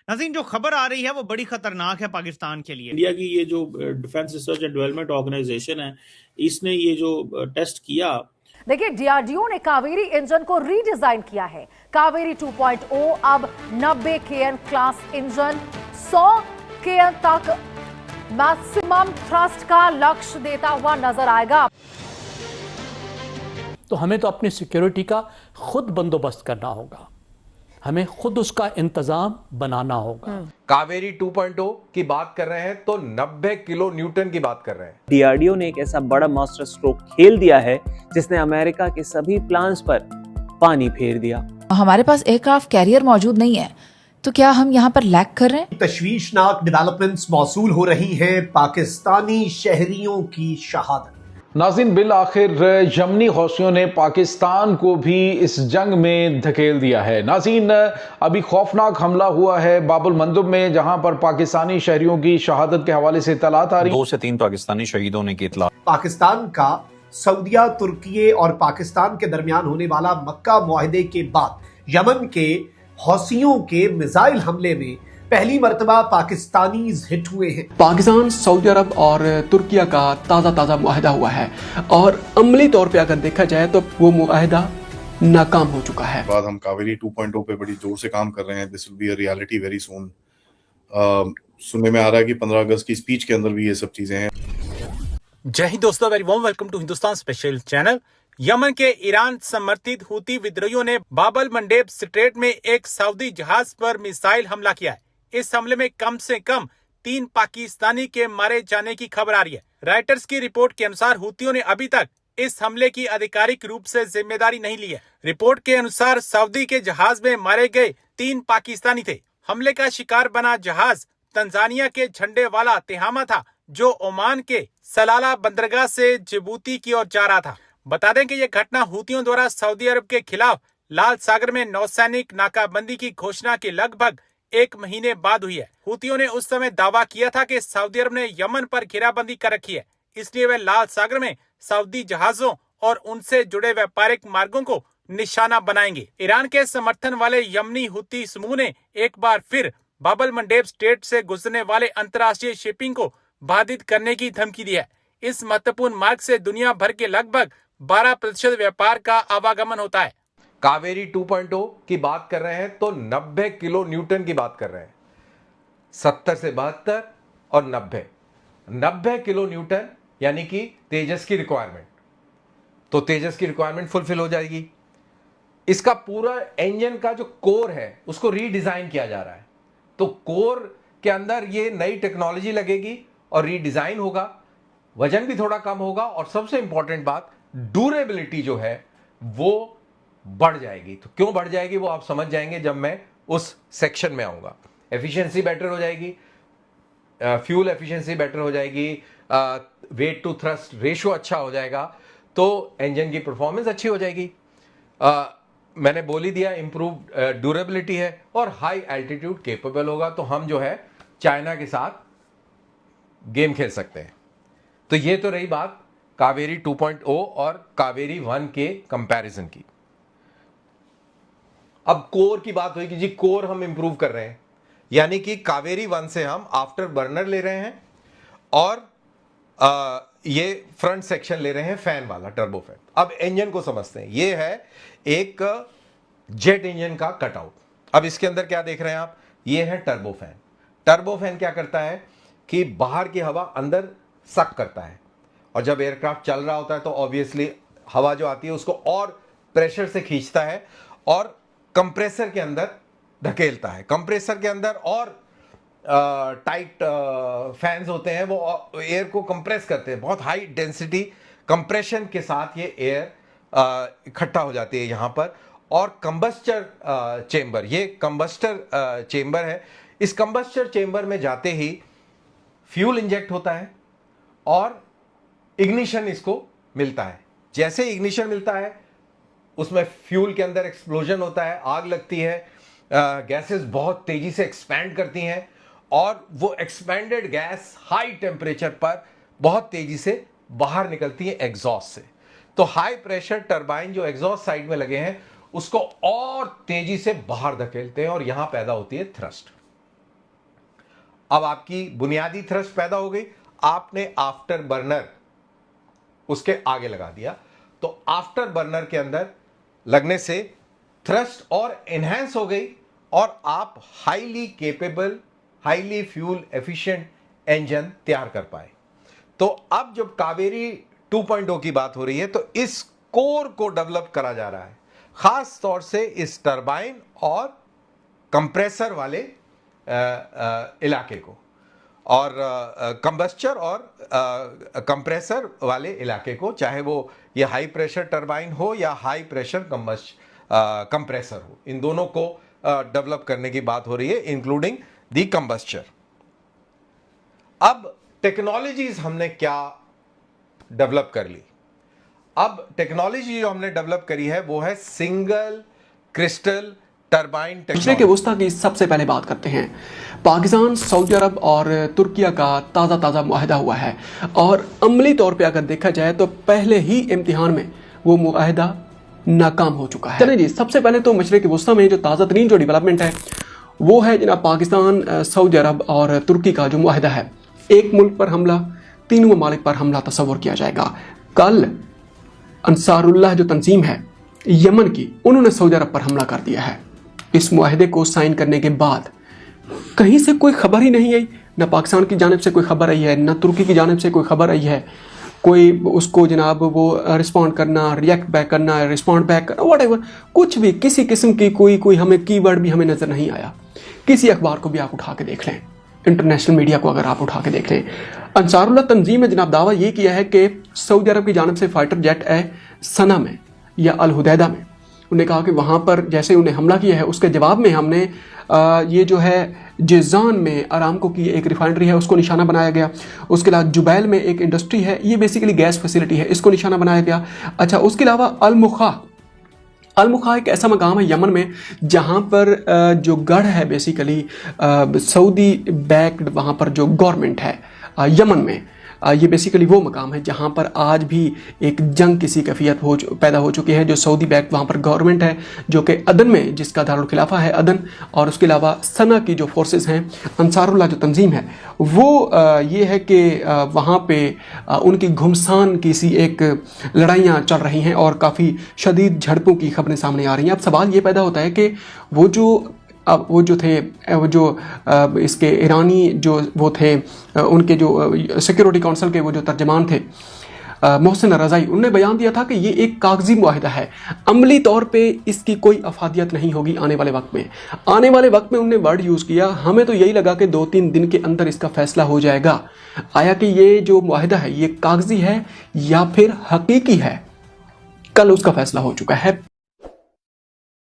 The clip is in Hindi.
नाज़रीन, जो खबर आ रही है वो बड़ी खतरनाक है पाकिस्तान के लिए। इंडिया की ये जो defence research and development organisation है, इसने ये जो टेस्ट किया, देखिए, डीआरडीओ ने कावेरी इंजन को रीडिजाइन किया है। कावेरी 2.0 अब 90 केएन क्लास इंजन 100 केएन तक मैक्सिमम थ्रस्ट का लक्ष्य देता हुआ नजर आएगा। तो हमें तो अपनी सिक्योरिटी का खुद बंदोबस्त करना होगा, हमें खुद उसका इंतजाम बनाना होगा। कावेरी 2.0 की बात कर रहे हैं तो 90 किलो न्यूटन की बात कर रहे हैं। डीआरडीओ ने एक ऐसा बड़ा मास्टर स्ट्रोक खेल दिया है जिसने अमेरिका के सभी प्लान्स पर पानी फेर दिया। हमारे पास एयरक्राफ्ट कैरियर मौजूद नहीं है, तो क्या हम यहाँ पर लैग कर रहे हैं? तशवीशनाक डेवलपमेंट्स मौसूल हो रही हैं, पाकिस्तानी शहरियों की शहादत। नाज़रीन, बिल आखिर यमनी हौसियों ने पाकिस्तान को भी इस जंग में धकेल दिया है। नाज़रीन, अभी खौफनाक हमला हुआ है बाबुल मंदब में, जहां पर पाकिस्तानी शहरियों की शहादत के हवाले से इत्तलात आ रही। 2 से 3 पाकिस्तानी शहीदों ने की इत्तला। पाकिस्तान का सऊदिया, तुर्की और पाकिस्तान के दरमियान होने वाला मक्का मुआहदे के बाद यमन के हौसियों के मिसाइल हमले में पहली मर्तबा पाकिस्तानी हिट हुए हैं। पाकिस्तान, सऊदी अरब और तुर्किया का ताज़ा मुआहदा हुआ है और अमली तौर पे अगर देखा जाए तो वो मुआहदा नाकाम हो चुका है। बाद हम कावेरी 2.0 पे बड़ी जोर से काम कर रहे हैं। This will be a reality very soon. सुनने में आ रहा है कि 15 अगस्त की स्पीच के अंदर भी ये सब चीजें हैं। जय हिंद दोस्तों, very warm welcome to Hindustan special channel. Yemen के ईरान समर्थित हूती विद्रोहियों ने बाबल मंडेब स्ट्रेट में एक सऊदी जहाज पर मिसाइल हमला किया है। इस हमले में कम से कम 3 पाकिस्तानी के मारे जाने की खबर आ रही है। राइटर्स की रिपोर्ट के अनुसार हूतियों ने अभी तक इस हमले की आधिकारिक रूप से जिम्मेदारी नहीं ली है। रिपोर्ट के अनुसार सऊदी के जहाज में मारे गए 3 पाकिस्तानी थे। हमले का शिकार बना जहाज तंजानिया के झंडे वाला तिहामा था, जो ओमान के सलाला बंदरगाह से जिबूती की ओर जा रहा था। बता दें कि यह घटना हूतियों द्वारा सऊदी अरब के खिलाफ लाल सागर में नौसैनिक नाकाबंदी की घोषणा के लगभग 1 महीने बाद हुई है। हूतियों ने उस समय दावा किया था कि सऊदी अरब ने यमन पर घेराबंदी कर रखी है, इसलिए वे लाल सागर में सऊदी जहाजों और उनसे जुड़े व्यापारिक मार्गों को निशाना बनाएंगे। ईरान के समर्थन वाले यमनी हूती समूह ने एक बार फिर बाबल मंडेब स्ट्रेट से गुजरने वाले अंतर्राष्ट्रीय शिपिंग को बाधित करने की धमकी दी है। इस महत्वपूर्ण मार्ग से दुनिया भर के लगभग 12% व्यापार का आवागमन होता है। कावेरी 2.0 की बात कर रहे हैं तो 90 किलो न्यूटन की बात कर रहे हैं। 70 से 72 और 90 किलो न्यूटन, यानी कि तेजस की रिक्वायरमेंट, तो तेजस की रिक्वायरमेंट फुलफिल हो जाएगी। इसका पूरा इंजन का जो कोर है उसको रीडिजाइन किया जा रहा है, तो कोर के अंदर ये नई टेक्नोलॉजी लगेगी और रीडिजाइन होगा, वजन भी थोड़ा कम होगा और सबसे इंपॉर्टेंट बात, ड्यूरेबिलिटी जो है वो बढ़ जाएगी। तो क्यों बढ़ जाएगी वो आप समझ जाएंगे जब मैं उस सेक्शन में आऊंगा। एफिशिएंसी बेटर हो जाएगी, फ्यूल एफिशिएंसी बेटर हो जाएगी, वेट टू थ्रस्ट रेशियो अच्छा हो जाएगा, तो इंजन की परफॉर्मेंस अच्छी हो जाएगी। मैंने बोल ही दिया, इंप्रूव ड्यूरेबिलिटी है और हाई एल्टीट्यूड केपेबल होगा, तो हम जो है चाइना के साथ गेम खेल सकते हैं। तो ये तो रही बात कावेरी 2.0 और कावेरी 1 के कंपैरिजन की। अब कोर की बात हुई कि जी कोर हम इंप्रूव कर रहे हैं, यानी कि कावेरी 1 से हम आफ्टर बर्नर ले रहे हैं और ये फ्रंट सेक्शन ले रहे हैं फैन वाला, टर्बो फैन। अब इंजन को समझते हैं, ये है एक जेट इंजन का कटआउट। अब इसके अंदर क्या देख रहे हैं आप, ये है टर्बो फैन। टर्बो फैन क्या करता है कि बाहर की हवा अंदर सक करता है, और जब एयरक्राफ्ट चल रहा होता है तो ऑब्वियसली हवा जो आती है उसको और प्रेशर से खींचता है और कंप्रेसर के अंदर धकेलता है। कंप्रेसर के अंदर और टाइट फैंस होते हैं, वो एयर को कंप्रेस करते हैं। बहुत हाई डेंसिटी कंप्रेशन के साथ ये एयर इकट्ठा हो जाती है यहाँ पर। और कंबस्टर चेंबर, ये कंबस्टर चेंबर है। इस कंबस्टर चेंबर में जाते ही फ्यूल इंजेक्ट होता है और इग्निशन इसको मिलता है। जैसे इग्निशन मिलता है उसमें फ्यूल के अंदर एक्सप्लोजन होता है, आग लगती है, गैसेस बहुत तेजी से एक्सपैंड करती हैं और वो एक्सपैंडेड गैस हाई टेम्परेचर पर बहुत तेजी से बाहर निकलती है एग्जॉस्ट से। तो हाई प्रेशर टरबाइन जो एग्जॉस्ट साइड में लगे हैं उसको और तेजी से बाहर धकेलते हैं और यहां पैदा होती है थ्रस्ट। अब आपकी बुनियादी थ्रस्ट पैदा हो गई, आपने आफ्टर बर्नर उसके आगे लगा दिया, तो आफ्टर बर्नर के अंदर लगने से थ्रस्ट और एनहेंस हो गई और आप highly capable, highly fuel efficient engine तैयार कर पाए। तो अब जब कावेरी 2.0 की बात हो रही है तो इस कोर को डेवलप करा जा रहा है, खास तौर से इस टरबाइन और कंप्रेसर वाले इलाके को, और कंबस्टर और कंप्रेसर वाले इलाके को, चाहे वो ये हाई प्रेशर टरबाइन हो या हाई प्रेशर कंप्रेसर हो, इन दोनों को डेवलप करने की बात हो रही है, इंक्लूडिंग दी कंबस्टर। अब टेक्नोलॉजीज हमने क्या डेवलप कर ली? अब टेक्नोलॉजी जो हमने डेवलप करी है वो है सिंगल क्रिस्टल टरबाइन मशरिक़ वुस्ता की सबसे पहले बात करते हैं। पाकिस्तान, सऊदी अरब और तुर्किया का ताज़ा मुआहदा हुआ है और अमली तौर पे अगर देखा जाए तो पहले ही इम्तिहान में वो मुआहदा नाकाम हो चुका है। चलिए जी, सबसे पहले तो मशरिक़ वुस्ता में जो ताज़ा तरीन जो डेवलपमेंट है वो है जनाब पाकिस्तान, सऊदी अरब और तुर्की का जो मुआहदा है। एक मुल्क पर हमला, तीनों ममालिक पर हमला तस्वर किया जाएगा। कल अंसारुल्लाह जो तंजीम है यमन की, उन्होंने सऊदी अरब पर हमला कर दिया है। इस मुआहदे को साइन करने के बाद कहीं से कोई खबर ही नहीं आई, न पाकिस्तान की जानिब से कोई खबर आई है, न तुर्की की जानिब से कोई खबर आई है, कोई उसको जनाब वो रिस्पॉन्ड करना, रिएक्ट बैक करना, रिस्पॉन्ड बैक करना, व्हाटएवर, कुछ भी किसी किस्म की कोई हमें कीवर्ड भी हमें नज़र नहीं आया। किसी अखबार को भी आप उठा के देख लें, इंटरनेशनल मीडिया को अगर आप उठा के देख लें, अंसारुल्लाह तंजीम ने जनाब दावा ये किया है कि सऊदी अरब की जानिब से फाइटर जेट है सना में या अल हुदैदा में, उन्होंने कहा कि वहाँ पर जैसे उन्हें हमला किया है उसके जवाब में हमने ये जो है जेजान में अरामको की एक रिफाइनरी है उसको निशाना बनाया गया। उसके अलावा जुबैल में एक इंडस्ट्री है, ये बेसिकली गैस फैसिलिटी है, इसको निशाना बनाया गया। अच्छा, उसके अलावा अलमुखा एक ऐसा मकाम है यमन में जहाँ पर जो गढ़ है बेसिकली सऊदी बैक्ड, वहाँ पर जो गवर्नमेंट है यमन में, ये बेसिकली वो मकाम है जहाँ पर आज भी एक जंग किसी कैफियत पैदा हो चुकी है। जो सऊदी बैक वहाँ पर गवर्नमेंट है जो कि अदन में, जिसका दारुल खिलाफा है अदन, और उसके अलावा सना की जो फोर्सेस हैं, अंसारुल्लाह जो तंजीम है वो ये है कि वहाँ पे उनकी घुमसान की सी एक लड़ाइयाँ चल रही हैं और काफ़ी शदीद झड़पों की खबरें सामने आ रही हैं। अब सवाल ये पैदा होता है कि वो जो थे इसके ईरानी जो वो थे, उनके जो सिक्योरिटी काउंसिल के वो जो तर्जमान थे मोहसिन रज़ाई, उन्होंने बयान दिया था कि ये एक कागजी मुआहिदा है, अमली तौर पे इसकी कोई अफादियत नहीं होगी आने वाले वक्त में। आने वाले वक्त में उन्होंने वर्ड यूज़ किया, हमें तो यही लगा कि 2-3 दिन के अंदर इसका फैसला हो जाएगा। आया कि ये जो मुआहिदा है ये कागजी है या फिर हकीकी है, कल उसका फैसला हो चुका है।